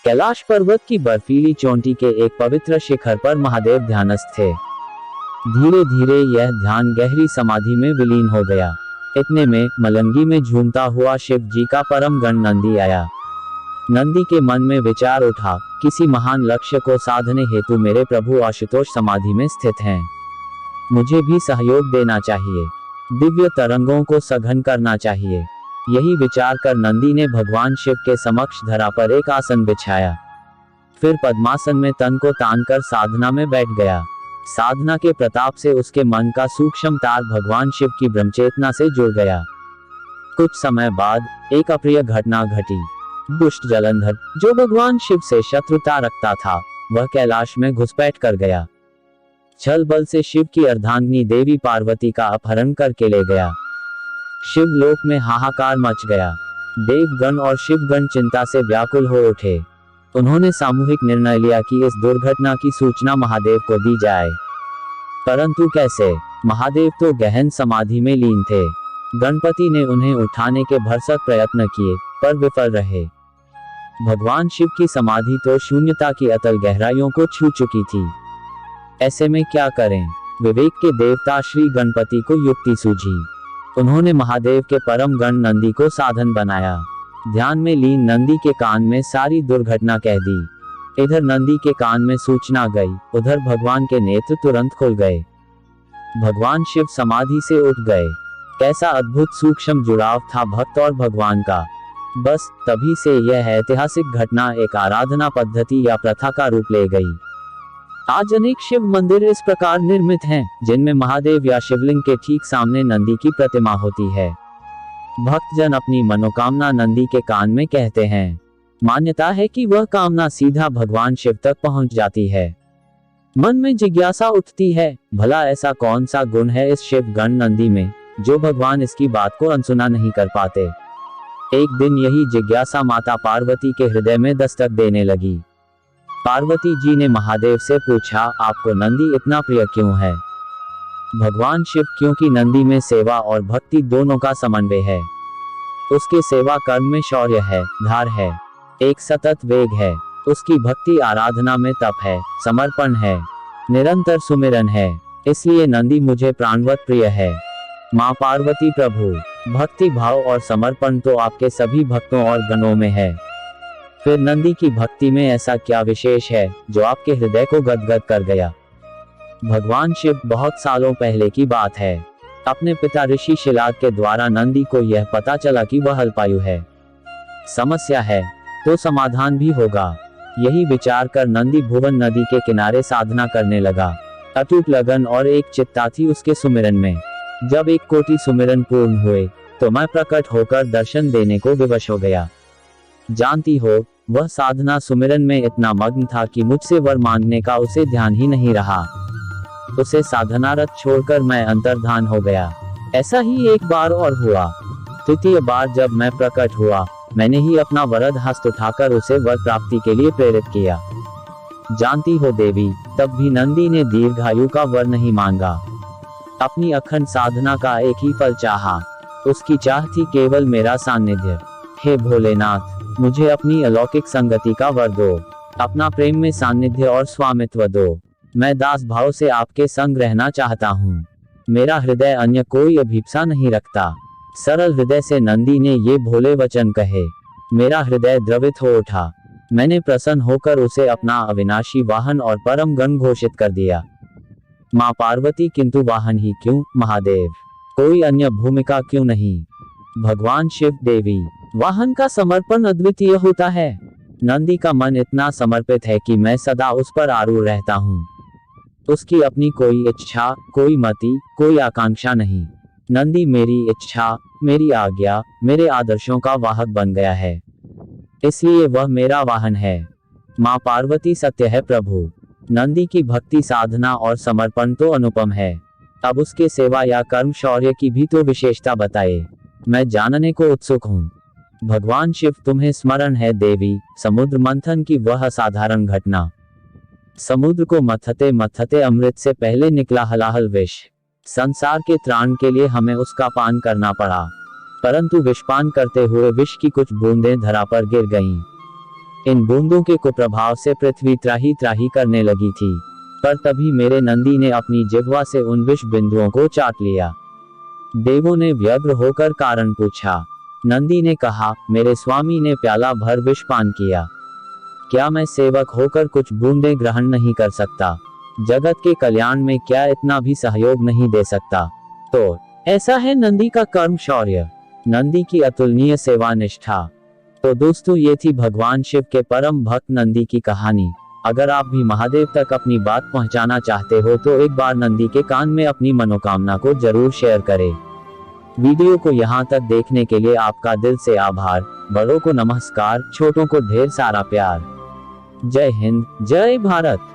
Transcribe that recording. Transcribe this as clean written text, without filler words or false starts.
कैलाश पर्वत की बर्फीली चोटी के एक पवित्र शिखर पर महादेव ध्यानस्थ थे। धीरे धीरे यह ध्यान गहरी समाधि में विलीन हो गया। इतने में मलंगी में झूमता हुआ शिव जी का परम गण नंदी आया। नंदी के मन में विचार उठा, किसी महान लक्ष्य को साधने हेतु मेरे प्रभु आशुतोष समाधि में स्थित हैं। मुझे भी सहयोग देना चाहिए, दिव्य तरंगों को सघन करना चाहिए। यही विचार कर नंदी ने भगवान शिव के समक्ष धरा पर एक आसन बिछाया। फिर पद्मासन में तन को तानकर साधना में बैठ गया। साधना के प्रताप से उसके मन का सूक्ष्म तार भगवान शिव की ब्रह्मचेतना से जुड़ गया। कुछ समय बाद एक अप्रिय घटना घटी। दुष्ट जलंधर, जो भगवान शिव से शत्रुता रखता था, वह कैलाश में घुसपैठ कर गया। छल बल से शिव की अर्धांगिनी देवी पार्वती का अपहरण करके ले गया। शिवलोक में हाहाकार मच गया। देवगण और शिवगण चिंता से व्याकुल हो उठे। उन्होंने सामूहिक निर्णय लिया कि इस दुर्घटना की सूचना महादेव को दी जाए। परंतु कैसे? महादेव तो गहन समाधि में लीन थे। गणपति ने उन्हें उठाने के भरसक प्रयत्न किए, पर विफल रहे। भगवान शिव की समाधि तो शून्यता की अतल गहराइयों को छू चुकी थी। ऐसे में क्या करें? विवेक के देवता श्री गणपति को युक्ति सूझी। उन्होंने महादेव के परम गण नंदी को साधन बनाया। ध्यान में लीन नंदी के कान में सारी दुर्घटना कह दी। इधर नंदी के कान में सूचना गई, उधर भगवान के नेत्र तुरंत खुल गए। भगवान शिव समाधि से उठ गए। कैसा अद्भुत सूक्ष्म जुड़ाव था भक्त और भगवान का। बस तभी से यह ऐतिहासिक घटना एक आराधना पद्धति या प्रथा का रूप ले गई। आज अनेक शिव मंदिर इस प्रकार निर्मित हैं, जिनमें महादेव या शिवलिंग के ठीक सामने नंदी की प्रतिमा होती है। भक्तजन अपनी मनोकामना नंदी के कान में कहते हैं। मान्यता है कि वह कामना सीधा भगवान शिव तक पहुंच जाती है। मन में जिज्ञासा उठती है, भला ऐसा कौन सा गुण है इस शिव गण नंदी में, जो भगवान इसकी बात को अनसुना नहीं कर पाते। एक दिन यही जिज्ञासा माता पार्वती के हृदय में दस्तक देने लगी। पार्वती जी ने महादेव से पूछा, आपको नंदी इतना प्रिय क्यों है? भगवान शिव क्योंकि नंदी में सेवा और भक्ति दोनों का समन्वय है। उसके सेवा कर्म में शौर्य है, धार है, एक सतत वेग है। उसकी भक्ति आराधना में तप है, समर्पण है, निरंतर सुमिरन है। इसलिए नंदी मुझे प्राणवत प्रिय है। माँ पार्वती प्रभु, भक्ति भाव और समर्पण तो आपके सभी भक्तों और गणों में है। फिर नंदी की भक्ति में ऐसा क्या विशेष है जो आपके हृदय को गदगद कर गया? भगवान शिव बहुत सालों पहले की बात है। अपने पिता ऋषि शिलाद के द्वारा नंदी को यह पता चला कि वह अल्पायु है। समस्या है तो समाधान भी होगा। यही विचार कर नंदी भुवन नदी के किनारे साधना करने लगा। अटूट लगन और एक चित्ता थी उसके सुमिरन में। जब 1 कोटि सुमिरन पूर्ण हुए तो मैं प्रकट होकर दर्शन देने को विवश हो गया। जानती हो, वह साधना सुमिरन में इतना मग्न था कि मुझसे वर मांगने का उसे ध्यान ही नहीं रहा। उसे साधनारत छोड़कर मैं अंतर्धान हो गया। ऐसा ही एक बार और हुआ। तृतीय बार जब मैं प्रकट हुआ, मैंने ही अपना वरद हस्त उठाकर उसे वर प्राप्ति के लिए प्रेरित किया। जानती हो देवी, तब भी नंदी ने दीर्घायु का वर नहीं मांगा। अपनी अखंड साधना का एक ही फल चाहा। उसकी चाह थी केवल मेरा सानिध्य। हे भोलेनाथ, मुझे अपनी अलौकिक संगति का वर दो। अपना प्रेम में सानिध्य और स्वामित्व दो। मैं दास भाव से आपके संग रहना चाहता हूँ। मेरा हृदय अन्य कोई अभिप्सा नहीं रखता। सरल हृदय से नंदी ने ये भोले वचन कहे। मेरा हृदय द्रवित हो उठा। मैंने प्रसन्न होकर उसे अपना अविनाशी वाहन और परम गण घोषित कर दिया। माँ पार्वती, किंतु वाहन ही क्यों महादेव? कोई अन्य भूमिका क्यों नहीं? भगवान शिव, देवी, वाहन का समर्पण अद्वितीय होता है। नंदी का मन इतना समर्पित है कि मैं सदा उस पर आरूढ़ रहता हूँ। उसकी अपनी कोई इच्छा, कोई मति, कोई आकांक्षा नहीं। नंदी मेरी इच्छा, मेरी आज्ञा, मेरे आदर्शों का वाहक बन गया है। इसलिए वह मेरा वाहन है। माँ पार्वती सत्य है प्रभु। नंदी की भक्ति, साधना और समर्पण तो अनुपम है। अब उसके सेवा या कर्म शौर्य की भी तो विशेषता बताए। मैं जानने को उत्सुक हूँ। भगवान शिव, तुम्हें स्मरण है देवी, समुद्र मंथन की वह असाधारण घटना। समुद्र को मथते मथते अमृत से पहले निकला हलाहल विष। संसार के त्राण के लिए हमें उसका पान करना पड़ा, परंतु विषपान करते हुए विष की कुछ बूंदें धरा पर गिर गईं। इन बूंदों के कुप्रभाव से पृथ्वी त्राही त्राही करने लगी थी, पर तभी मेरे नंदी ने अपनी जिह्वा से उन विष बिंदुओं को चाट लिया। देवों ने व्यग्र होकर कारण पूछा। नंदी ने कहा, मेरे स्वामी ने प्याला भर विष पान किया, क्या मैं सेवक होकर कुछ बूंदें ग्रहण नहीं कर सकता? जगत के कल्याण में क्या इतना भी सहयोग नहीं दे सकता? तो ऐसा है नंदी का कर्म शौर्य, नंदी की अतुलनीय सेवा निष्ठा। तो दोस्तों, ये थी भगवान शिव के परम भक्त नंदी की कहानी। अगर आप भी महादेव तक अपनी बात पहुंचाना चाहते हो तो एक बार नंदी के कान में अपनी मनोकामना को जरूर शेयर करें। वीडियो को यहाँ तक देखने के लिए आपका दिल से आभार। बड़ों को नमस्कार, छोटों को ढेर सारा प्यार। जय हिंद, जय भारत।